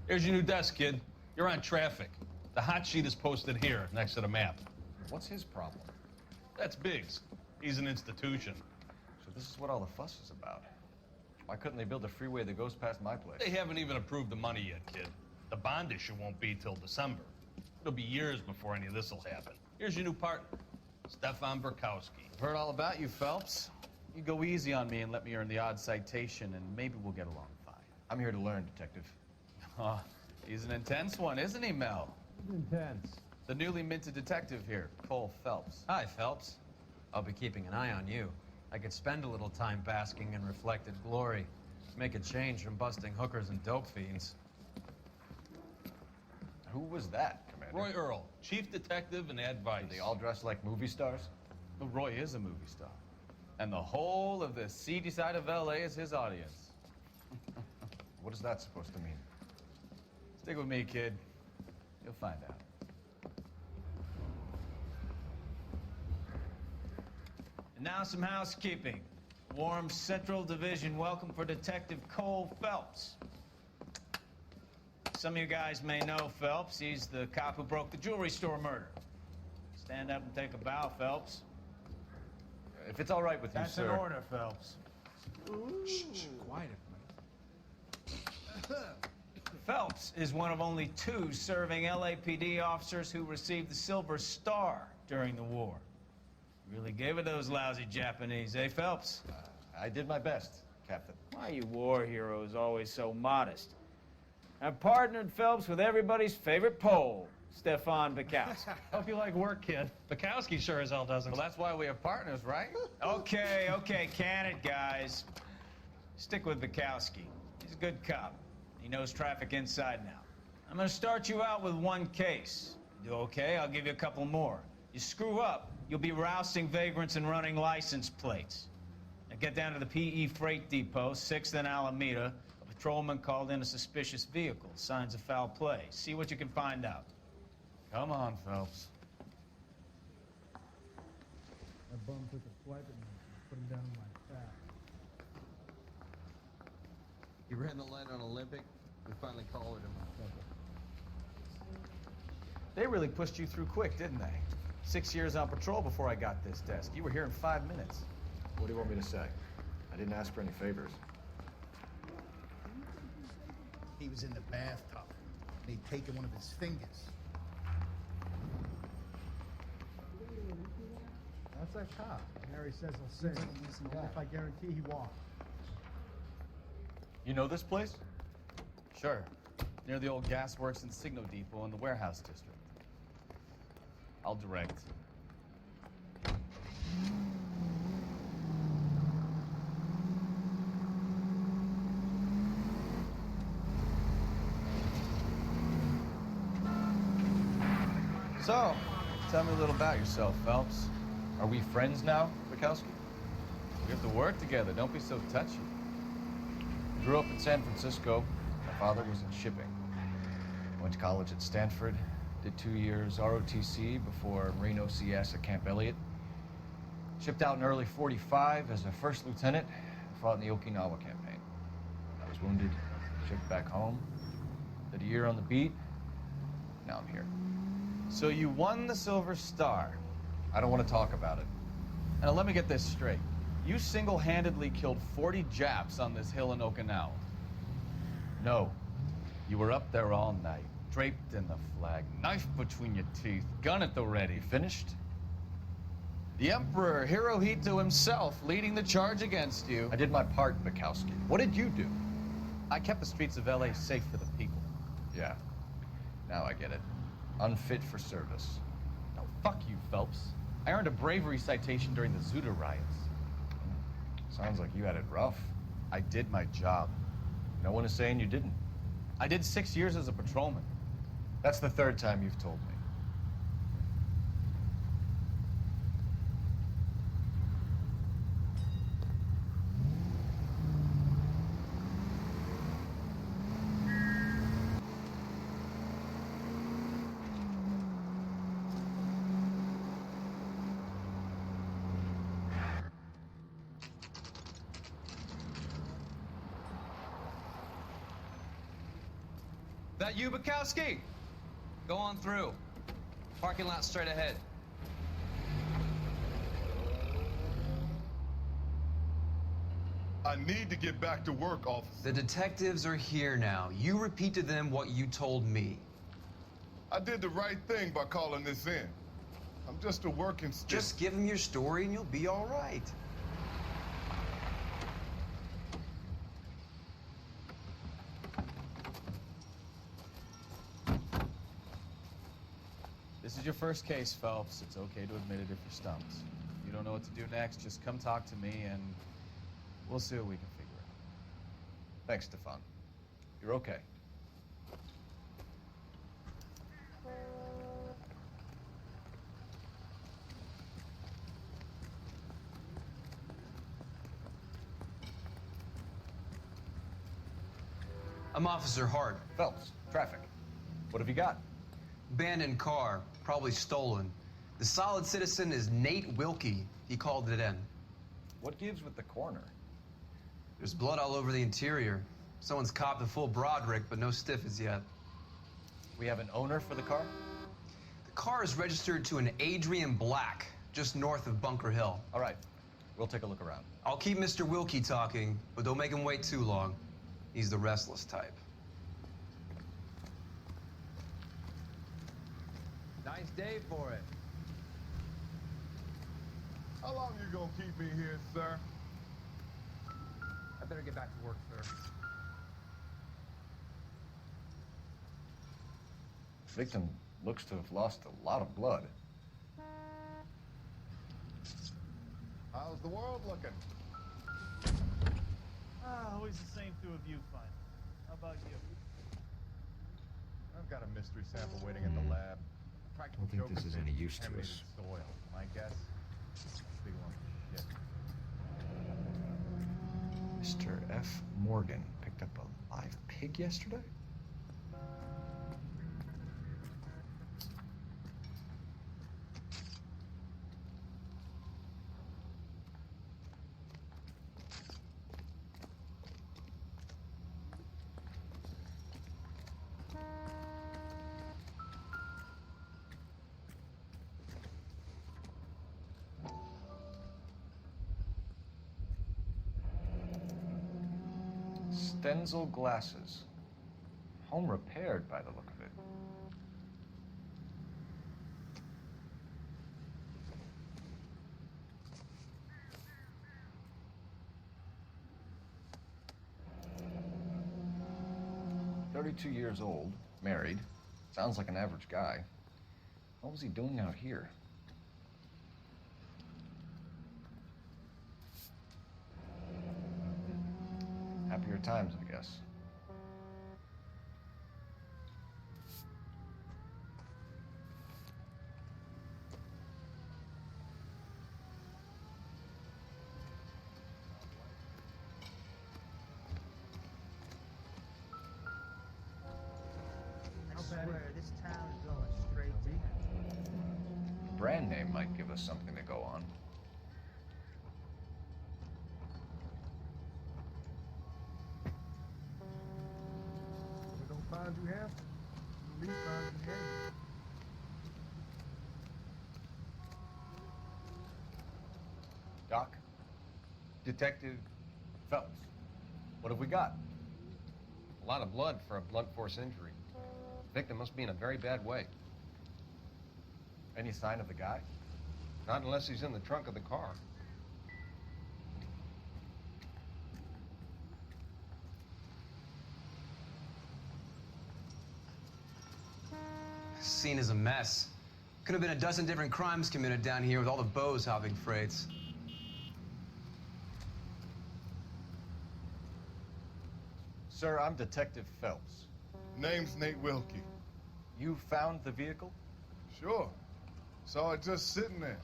Here's your new desk, kid. You're on traffic. The hot sheet is posted here, next to the map. What's his problem? That's Biggs. He's an institution. So this is what all the fuss is about. Why couldn't they build a freeway that goes past my place? They haven't even approved the money yet, kid. The bond issue won't be till December. It'll be years before any of this will happen. Here's your new partner, Stefan Bekowsky. I've heard all about you, Phelps. You go easy on me and let me earn the odd citation, and maybe we'll get along fine. I'm here to learn, Detective. Oh, he's an intense one, isn't he, Mel? Intense. The newly minted detective here, Cole Phelps. Hi, Phelps. I'll be keeping an eye on you. I could spend a little time basking in reflected glory. Make a change from busting hookers and dope fiends. Who was that, Commander? Roy Earl, chief detective and advice. They all dress like movie stars? Well, Roy is a movie star. And the whole of the seedy side of LA is his audience. What is that supposed to mean? Stick with me, kid. You'll find out. And now some housekeeping. Warm Central Division welcome for Detective Cole Phelps. Some of you guys may know Phelps. He's the cop who broke the jewelry store murder. Stand up and take a bow, Phelps. If it's all right with you, That's sir. an order, Phelps. Shh, quiet. Phelps is one of only 2 serving LAPD officers who received the Silver Star during the war. Really gave it those lousy Japanese, eh, Phelps? I did my best, Captain. Why are you war heroes always so modest? I've partnered Phelps with everybody's favorite Pole, Stefan Bekowsky. Hope you like work, kid. Bekowsky sure as hell doesn't. Well, that's why we have partners, right? Okay, can it, guys. Stick with Bekowsky. He's a good cop. He knows traffic inside now. I'm gonna start you out with 1 case. You do okay, I'll give you a couple more. You screw up, you'll be rousting vagrants and running license plates. Now get down to the PE Freight Depot, 6th and Alameda. A patrolman called in a suspicious vehicle. Signs of foul play. See what you can find out. Come on, Phelps. That bum took a swipe at me and put him down in my trap. He ran the line on Olympic. We finally collared him. They really pushed you through quick, didn't they? 6 years on patrol before I got this desk. You were here in 5 minutes. What do you want me to say? I didn't ask for any favors. He was in the bathtub. They'd taken one of his fingers. That's that cop. Harry says he'll sing. If I guarantee he walked. You know this place? Sure. Near the old gas works and Signal Depot in the warehouse district. I'll direct. So, tell me a little about yourself, Phelps. Are we friends now, Bekowsky? We have to work together. Don't be so touchy. Grew up in San Francisco. My father was in shipping. Went to college at Stanford. Did 2 years ROTC before Marine OCS at Camp Elliott. Shipped out in early '45 as a first lieutenant. Fought in the Okinawa campaign. I was wounded. Shipped back home. Did a year on the beat. Now I'm here. So you won the Silver Star. I don't want to talk about it. Now let me get this straight. You single-handedly killed 40 Japs on this hill in Okinawa. No. You were up there all night, draped in the flag, knife between your teeth, gun at the ready. Finished? The Emperor Hirohito himself leading the charge against you. I did my part, Bekowsky. What did you do? I kept the streets of LA safe for the people. Yeah. Now I get it. Unfit for service. No, fuck you, Phelps. I earned a bravery citation during the Zuda riots. Sounds like you had it rough. I did my job. No one is saying you didn't. I did 6 years as a patrolman. That's the 3rd time you've told me. That you, Bekowsky? Go on through. Parking lot straight ahead. I need to get back to work, officer. The detectives are here now. You repeat to them what you told me. I did the right thing by calling this in. I'm just a working stick. Just give them your story and you'll be all right. This is your first case, Phelps. It's okay to admit it if you're stumped. If you don't know what to do next, just come talk to me and we'll see what we can figure out. Thanks, Stefan. You're okay. I'm Officer Hart. Phelps, traffic. What have you got? Abandoned car, probably stolen. The solid citizen is Nate Wilkie. He called it in. What gives with the coroner? There's blood all over the interior. Someone's copped a full Broderick, but no stiff as yet. We have an owner for the car? The car is registered to an Adrian Black, just north of Bunker Hill. All right, we'll take a look around. I'll keep Mr. Wilkie talking, but don't make him wait too long. He's the restless type. Nice day for it. How long you gonna keep me here, sir? I better get back to work, sir. Victim looks to have lost a lot of blood. How's the world looking? Always the same through a viewfinder. How about you? I've got a mystery sample waiting in the lab. Practical Don't think this is any use to us. contaminated soil. My guess, big lump of shit. Mr. F. Morgan picked up a live pig yesterday? Stenzel glasses. Home repaired by the look of it. "32 years old, married. Sounds like an average guy. What was he doing out here?" Happier times, I guess. I swear, this town is going straight to hell. Brand name might give us something to go on. We don't find you here. At least find you here. Doc? Detective Phelps. What have we got? A lot of blood for a blunt force injury. Victim must be in a very bad way. Any sign of the guy? Not unless he's in the trunk of the car. Scene is a mess. Could have been a dozen different crimes committed down here with all the bows hopping freights. Sir, I'm Detective Phelps. Name's Nate Wilkie. You found the vehicle? Sure. Saw it just sitting there.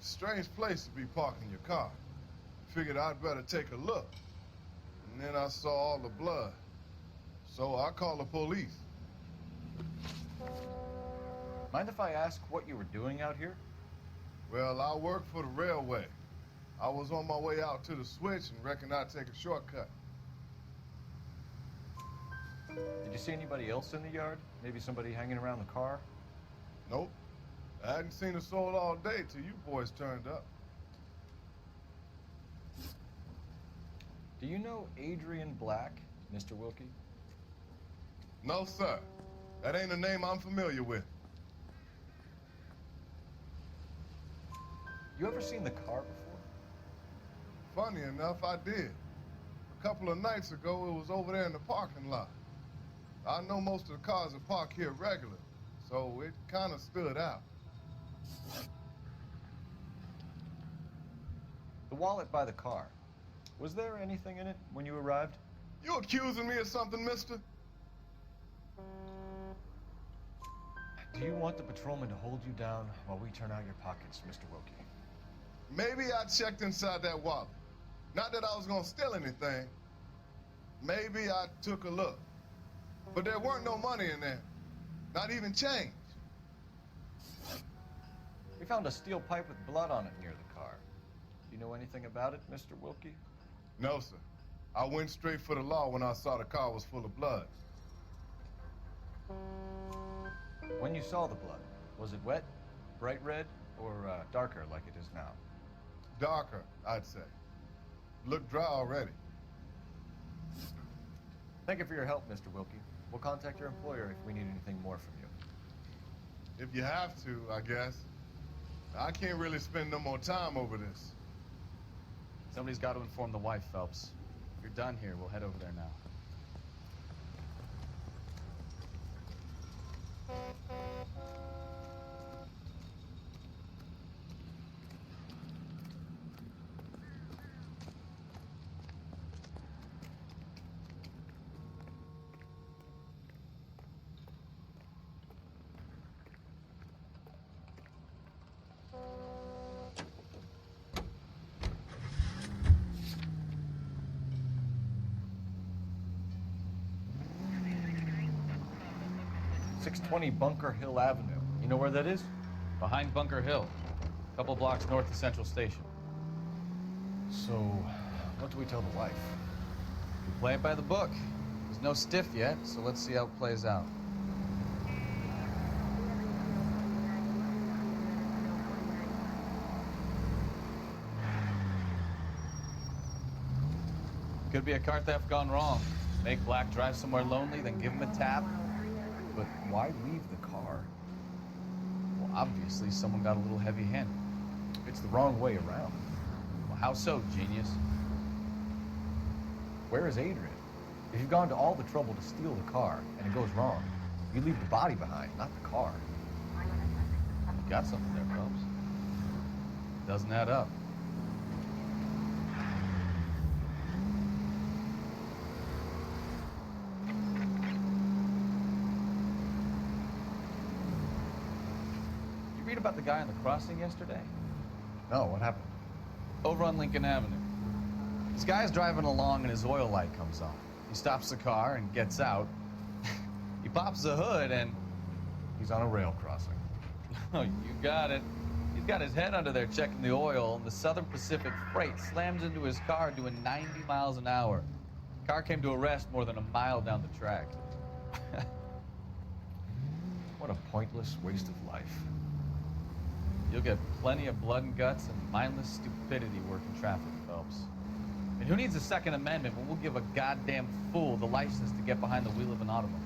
Strange place to be parking your car. Figured I'd better take a look. And then I saw all the blood. So I called the police. Mind if I ask what you were doing out here? Well, I work for the railway. I was on my way out to the switch and reckoned I'd take a shortcut. Did you see anybody else in the yard? Maybe somebody hanging around the car? Nope. I hadn't seen a soul all day till you boys turned up. Do you know Adrian Black, Mr. Wilkie? No, sir. That ain't a name I'm familiar with. You ever seen the car before? Funny enough, I did. A couple of nights ago, it was over there in the parking lot. I know most of the cars are parked here regular, so it kind of stood out. The wallet by the car. Was there anything in it when you arrived? You accusing me of something, mister? Do you want the patrolman to hold you down while we turn out your pockets, Mr. Wilkie? Maybe I checked inside that wallet. Not that I was gonna steal anything. Maybe I took a look. But there weren't no money in there. Not even change. We found a steel pipe with blood on it near the car. Do you know anything about it, Mr. Wilkie? No, sir. I went straight for the law when I saw the car was full of blood. When you saw the blood, was it wet, bright red, or darker like it is now? Darker, I'd say. Looked dry already. Thank you for your help, Mr. Wilkie. We'll contact your employer if we need anything more from you. If you have to, I guess. I can't really spend no more time over this. Somebody's got to inform the wife, Phelps. If you're done here, we'll head over there now. .620 Bunker Hill Avenue. You know where that is? Behind Bunker Hill, a couple blocks north of Central Station. So, what do we tell the wife? We play it by the book. There's no stiff yet, so let's see how it plays out. Could be a car theft gone wrong. Make Black drive somewhere lonely, then give him a tap. But why leave the car? Well, obviously, someone got a little heavy-handed. It's the wrong way around. Well, how so, genius? Where is Adrian? If you've gone to all the trouble to steal the car and it goes wrong, you leave the body behind, not the car. You got something there, Phelps. Doesn't add up. Read about the guy on the crossing yesterday? No, what happened? Over on Lincoln Avenue. This guy's driving along and his oil light comes on. He stops the car and gets out. He pops the hood and... He's on a rail crossing. Oh, you got it. He's got his head under there checking the oil, and the Southern Pacific Freight slams into his car doing 90 miles an hour. The car came to a rest more than a mile down the track. What a pointless waste of life. You'll get plenty of blood and guts and mindless stupidity working traffic, Phelps. And who needs a Second Amendment when we'll give a goddamn fool the license to get behind the wheel of an automobile?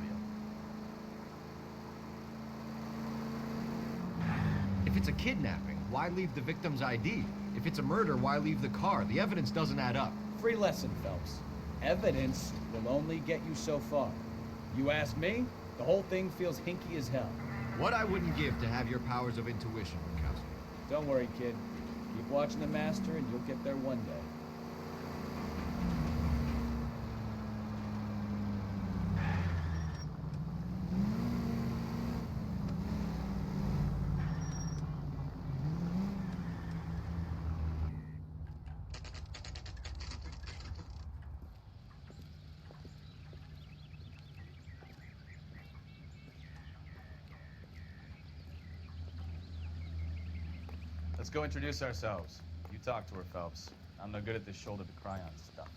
If it's a kidnapping, why leave the victim's ID? If it's a murder, why leave the car? The evidence doesn't add up. Free lesson, Phelps. Evidence will only get you so far. You ask me, the whole thing feels hinky as hell. What I wouldn't give to have your powers of intuition, Bekowsky. Don't worry, kid. Keep watching the master and you'll get there one day. Let's go introduce ourselves. You talk to her, Phelps. I'm no good at this shoulder-to-cry-on stuff.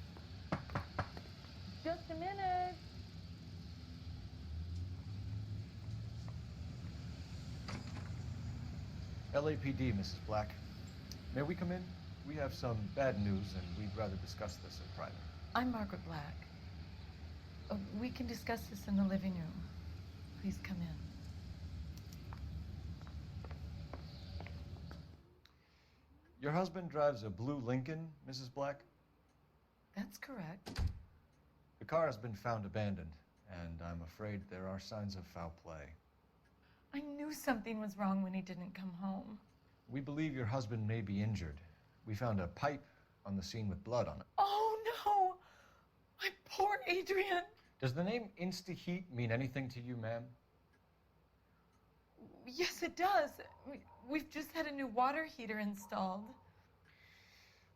Just a minute. LAPD, Mrs. Black. May we come in? We have some bad news, and we'd rather discuss this in private. I'm Margaret Black. We can discuss this in the living room. Please come in. Your husband drives a blue Lincoln, Mrs. Black? That's correct. The car has been found abandoned, and I'm afraid there are signs of foul play. I knew something was wrong when he didn't come home. We believe your husband may be injured. We found a pipe on the scene with blood on it. Oh, no! My poor Adrian! Does the name Insta-Heat mean anything to you, ma'am? Yes, it does. We've just had a new water heater installed.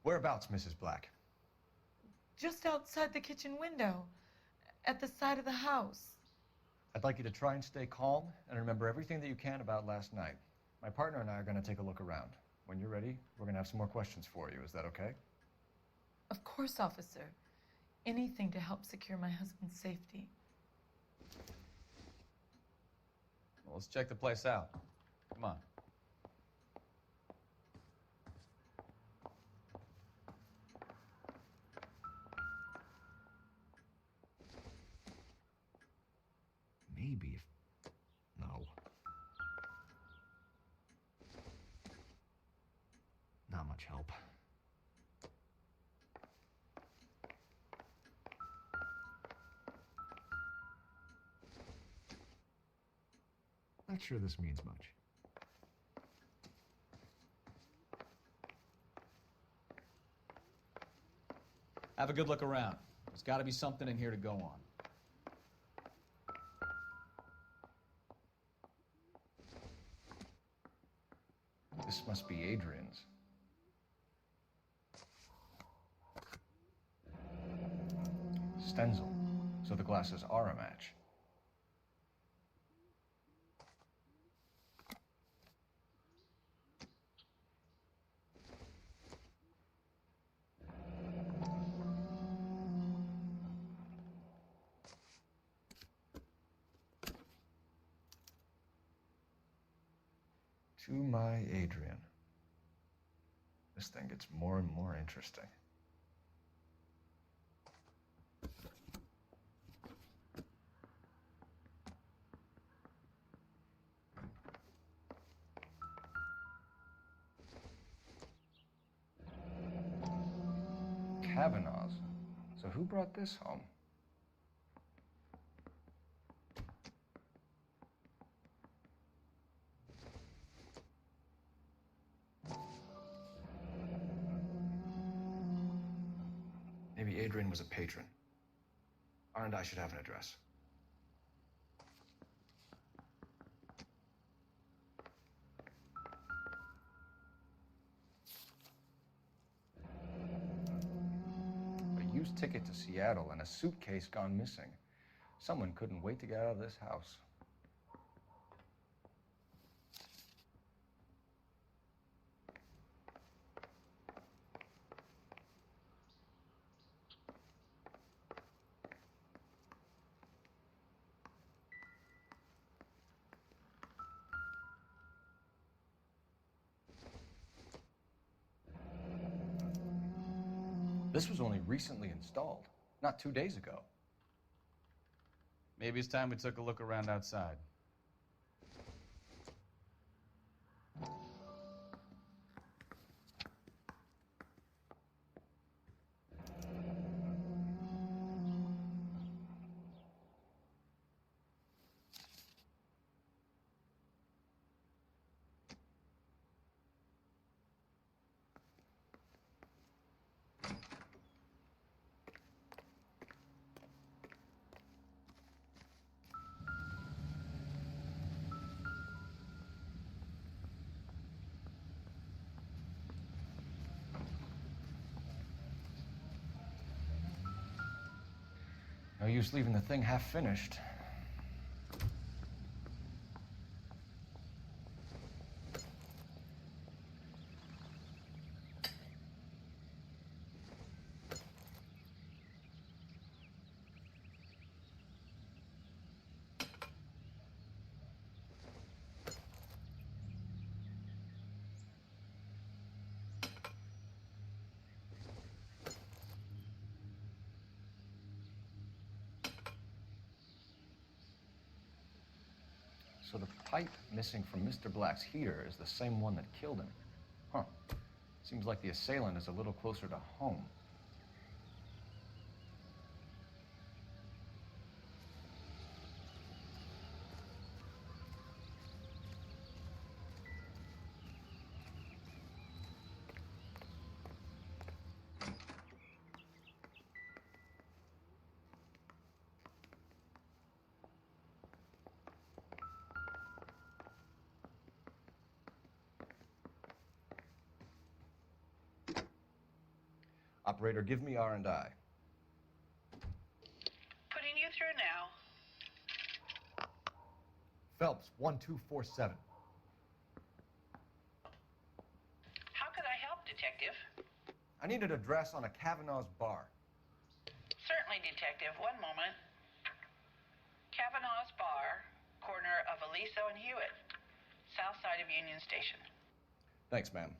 Whereabouts, Mrs. Black? Just outside the kitchen window, at the side of the house. I'd like you to try and stay calm and remember everything that you can about last night. My partner and I are going to take a look around. When you're ready, we're going to have some more questions for you. Is that okay? Of course, officer. Anything to help secure my husband's safety. Well, let's check the place out. Come on. Maybe if... No. Not much help. Not sure this means much. Have a good look around. There's got to be something in here to go on. This must be Adrian's. Stenzel. So the glasses are a match. To my Adrian. This thing gets more and more interesting. Kavanaugh's. So who brought this home? Maybe Adrian was a patron. R&I should have an address. A used ticket to Seattle and a suitcase gone missing. Someone couldn't wait to get out of this house. This was only recently installed, not 2 days ago. Maybe it's time we took a look around outside. No use leaving the thing half finished. So the pipe missing from Mr. Black's heater is the same one that killed him. Huh. Seems like the assailant is a little closer to home. Operator, give me R&I. Putting you through now. Phelps, 1247. How could I help, Detective? I need an address on a Kavanaugh's bar. Certainly, Detective. One moment. Kavanaugh's Bar, corner of Aliso and Hewitt, south side of Union Station. Thanks, ma'am.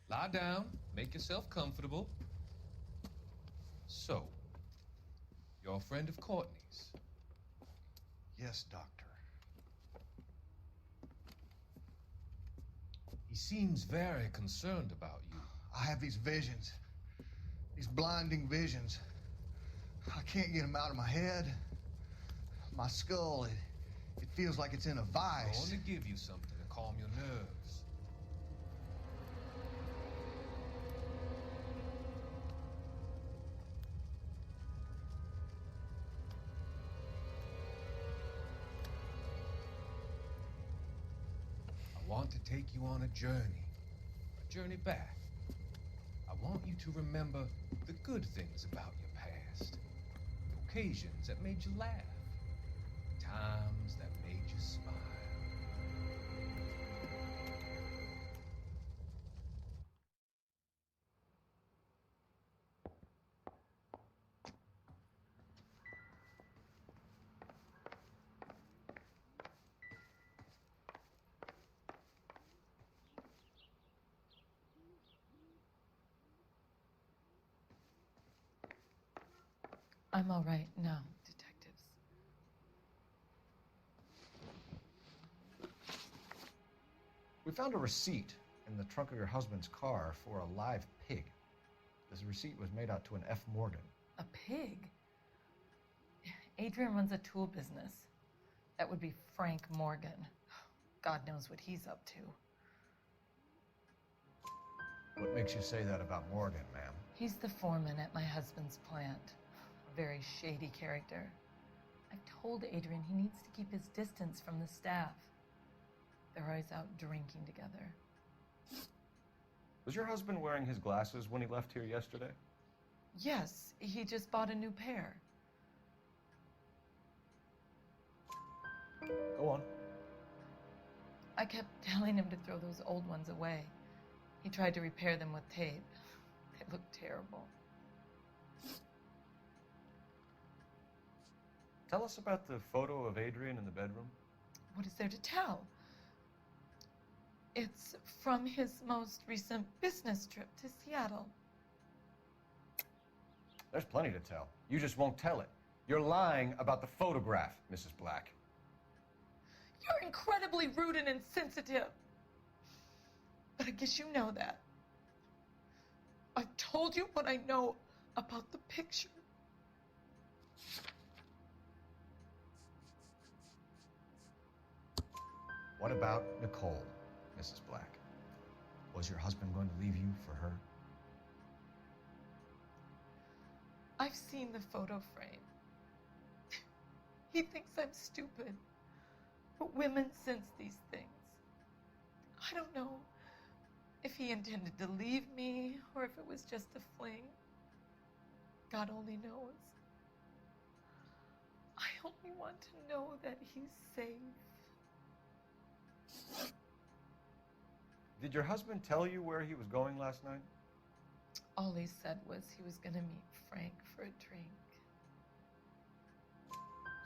Lie down, make yourself comfortable. So, you're a friend of Courtney's? Yes, Doctor. He seems very concerned about you. I have these visions. These blinding visions. I can't get them out of my head. My skull, it feels like it's in a vice. I want to give you something to calm your nerves. I want to take you on a journey back. I want you to remember the good things about your past, the occasions that made you laugh, times that made you smile. I'm all right now, detectives. We found a receipt in the trunk of your husband's car for a live pig. This receipt was made out to an F. Morgan. A pig? Adrian runs a tool business. That would be Frank Morgan. God knows what he's up to. What makes you say that about Morgan, ma'am? He's the foreman at my husband's plant. A very shady character. I've told Adrian he needs to keep his distance from the staff. They're always out drinking together. Was your husband wearing his glasses when he left here yesterday? Yes, he just bought a new pair. Go on. I kept telling him to throw those old ones away. He tried to repair them with tape. They look terrible. Tell us about the photo of Adrian in the bedroom. What is there to tell? It's from his most recent business trip to Seattle. There's plenty to tell. You just won't tell it. You're lying about the photograph, Mrs. Black. You're incredibly rude and insensitive. But I guess you know that. I've told you what I know about the picture. What about Nicole, Mrs. Black? Was your husband going to leave you for her? I've seen the photo frame. He thinks I'm stupid. But women sense these things. I don't know if he intended to leave me or if it was just a fling. God only knows. I only want to know that he's safe. Did your husband tell you where he was going last night? All he said was he was going to meet Frank for a drink.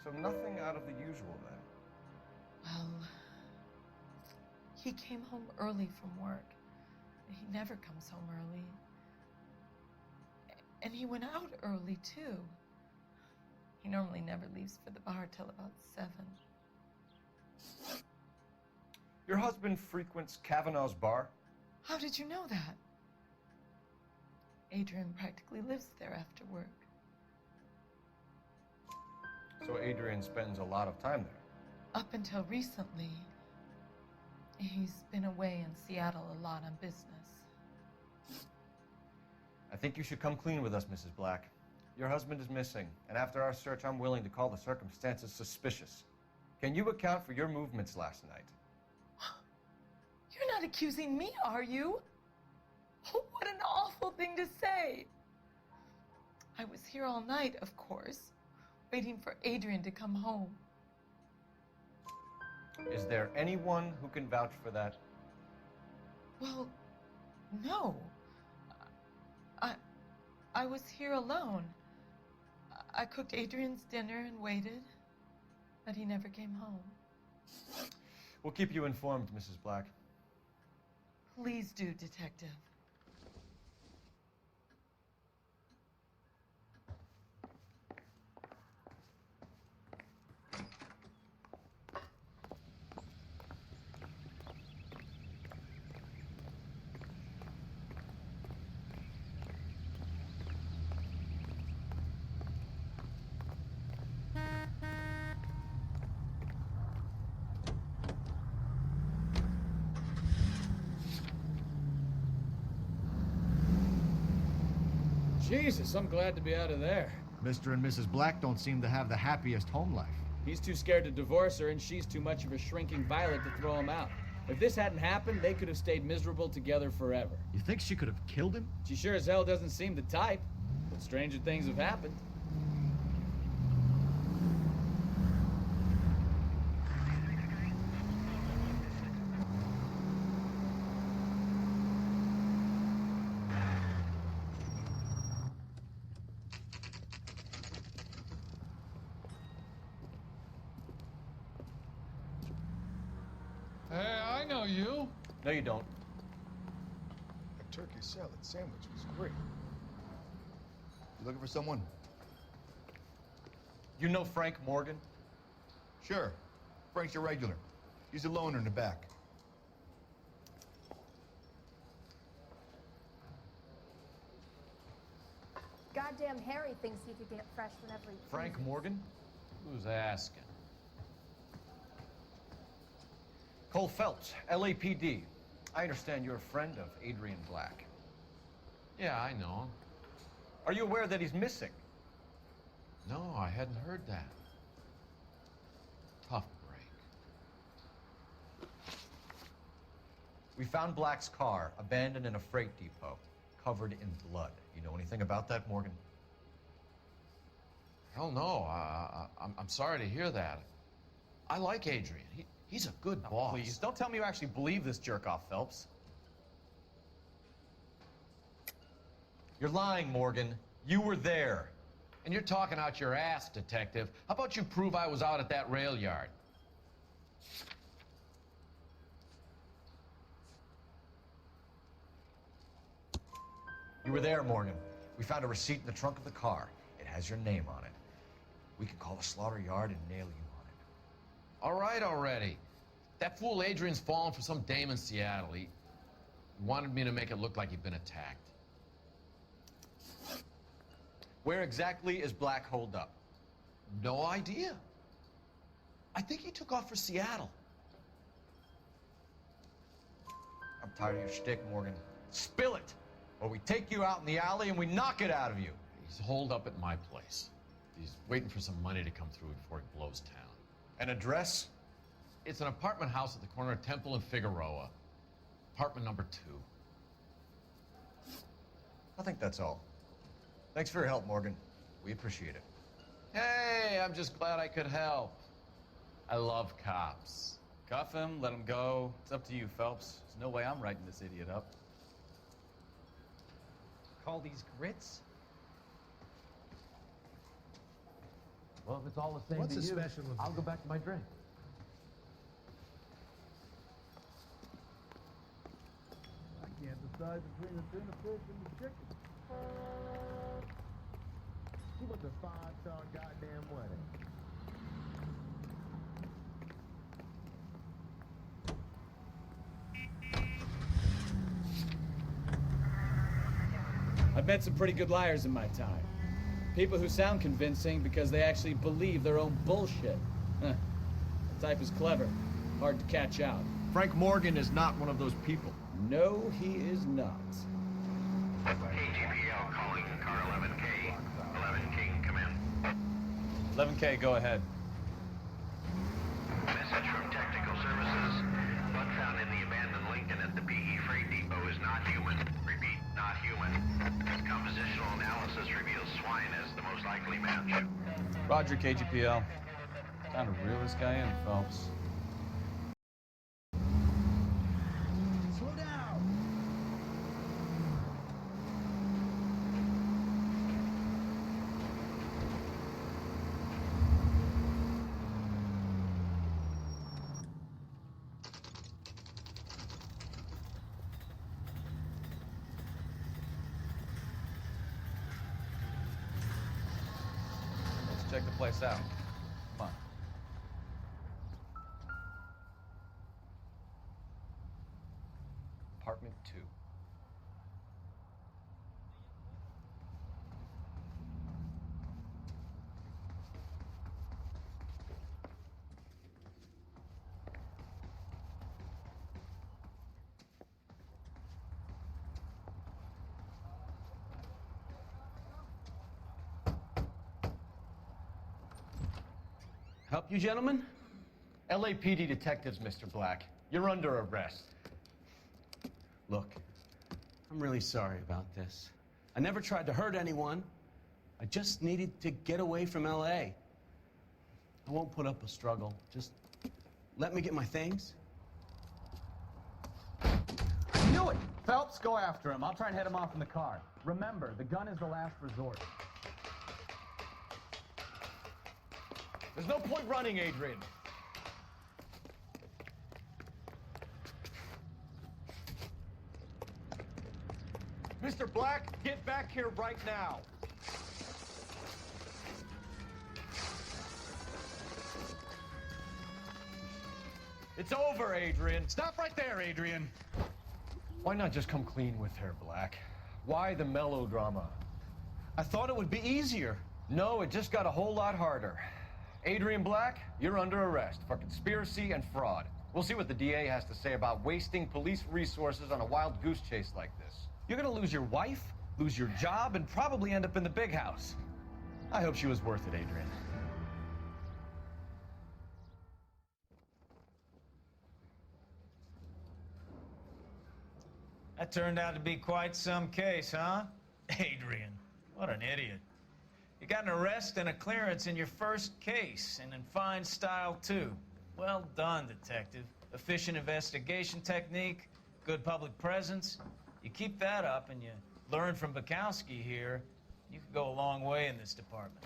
So nothing out of the usual then? Well, He came home early from work. He never comes home early. And he went out early, too. He normally never leaves for the bar till about 7. Your husband frequents Kavanaugh's bar? How did you know that? Adrian practically lives there after work. So Adrian spends a lot of time there? Up until recently, he's been away in Seattle a lot on business. I think you should come clean with us, Mrs. Black. Your husband is missing, and after our search, I'm willing to call the circumstances suspicious. Can you account for your movements last night? You're not accusing me, are you? What an awful thing to say. I was here all night, of course, waiting for Adrian to come home. Is there anyone who can vouch for that? Well, no. I was here alone. I cooked Adrian's dinner and waited, but he never came home. We'll keep you informed, Mrs. Black. Please do, Detective. Jesus, I'm glad to be out of there. Mr. and Mrs. Black don't seem to have the happiest home life. He's too scared to divorce her, and she's too much of a shrinking violet to throw him out. If this hadn't happened, they could have stayed miserable together forever. You think she could have killed him? She sure as hell doesn't seem the type, but stranger things have happened. Hey, I know you. No, you don't. That turkey salad sandwich was great. You looking for someone? You know Frank Morgan? Sure. Frank's a regular. He's a loner in the back. Goddamn Harry thinks he could get fresh whenever he Frank pleases. Morgan? Who's asking? Cole Phelps, LAPD. I understand you're a friend of Adrian Black. Yeah, I know him. Are you aware that he's missing? No, I hadn't heard that. Tough break. We found Black's car abandoned in a freight depot, covered in blood. You know anything about that, Morgan? Hell no. I'm sorry to hear that. I like Adrian. He's a good boss. Please, don't tell me you actually believe this jerk-off, Phelps. You're lying, Morgan. You were there. And you're talking out your ass, detective. How about you prove I was out at that rail yard? You were there, Morgan. We found a receipt in the trunk of the car. It has your name on it. We can call the slaughter yard and nail you on it. All right already. That fool Adrian's fallen for some dame in Seattle. He wanted me to make it look like he'd been attacked. Where exactly is Black holed up? No idea. I think he took off for Seattle. I'm tired of your shtick, Morgan. Spill it, or we take you out in the alley and we knock it out of you. He's holed up at my place. He's waiting for some money to come through before he blows town. An address? It's an apartment house at the corner of Temple and Figueroa. Apartment number 2. I think that's all. Thanks for your help, Morgan. We appreciate it. Hey, I'm just glad I could help. I love cops. Cuff him, let him go. It's up to you, Phelps. There's no way I'm writing this idiot up. Call these grits? Well, if it's all the same What's to a you, special of I'll go back to my drink. decide between the tuna fish and the chicken. She was a 5-star goddamn wedding. I've met some pretty good liars in my time. People who sound convincing because they actually believe their own bullshit. Huh. The type is clever, hard to catch out. Frank Morgan is not one of those people. No, he is not. KGPL calling car 11K. 11K, come in. 11K, go ahead. Message from Technical Services. Blood found in the abandoned Lincoln at the PE Freight Depot is not human. Repeat, not human. Compositional analysis reveals swine as the most likely match. Roger, KGPL. Time to reel this guy in, Phelps. Slow down! Let's check the place out. Come on. Apartment 2. Help you, gentlemen? LAPD detectives, Mr. Black. You're under arrest. Look, I'm really sorry about this. I never tried to hurt anyone. I just needed to get away from LA. I won't put up a struggle. Just let me get my things. Knew it! Phelps, go after him. I'll try and head him off in the car. Remember, the gun is the last resort. There's no point running, Adrian. Mr. Black, get back here right now. It's over, Adrian. Stop right there, Adrian. Why not just come clean with her, Black? Why the melodrama? I thought it would be easier. No, it just got a whole lot harder. Adrian Black, you're under arrest for conspiracy and fraud. We'll see what the DA has to say about wasting police resources on a wild goose chase like this. You're gonna lose your wife, lose your job, and probably end up in the big house. I hope she was worth it, Adrian. That turned out to be quite some case, huh? Adrian, what an idiot. You got an arrest and a clearance in your first case, and in fine style, too. Well done, detective. Efficient investigation technique, good public presence. You keep that up and you learn from Bekowsky here, you could go a long way in this department.